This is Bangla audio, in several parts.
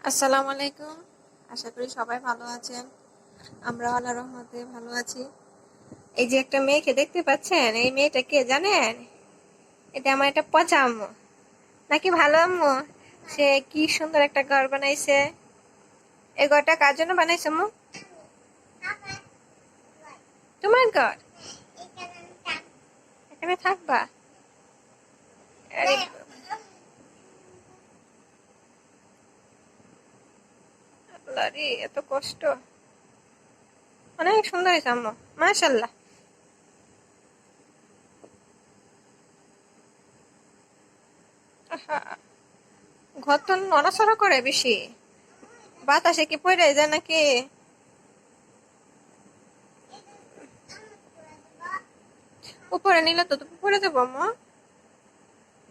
আসসালামু আলাইকুম। আশা করি সবাই ভালো আছেন। আমরা আল্লাহর রহমতে ভালো আছি। এই যে একটা মেয়েকে দেখতে পাচ্ছেন, এই মেয়েটা কে জানেন? এটা আমার একটা পচা আম্মু, নাকি ভালো আম্মু? সে কি সুন্দর একটা ঘর বানাইছে। এই ঘরটা কার জন্য বানাইছে আম্মু? তোমার ঘর? এখানে থাকবা? আরে আল্লাহ রে, এত কষ্ট। অনেক সুন্দর হয়েছে আম্মু, মাশাল্লাহ। আহা, ঘর তো নড়াচড়া করে বেশি। বাতাসে কি পড়ে যায় নাকি? উপরে নিলে তো তুমি পড়ে যাবো আম্মু।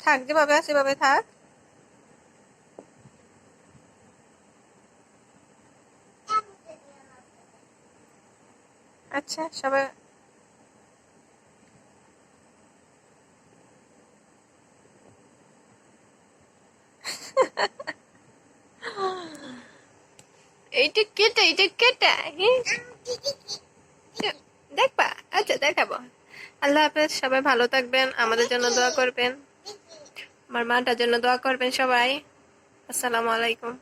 থাক, যেভাবে আছে সেভাবে থাক। আচ্ছা সবাই। এইটা কেটা হ্যাঁ? দেখবা? আচ্ছা দেখাবো। আল্লাহ হাফেজ, সবাই ভালো থাকবেন, আমাদের জন্য দোয়া করবেন, আমার মাটার জন্য দোয়া করবেন সবাই। আসসালামু আলাইকুম।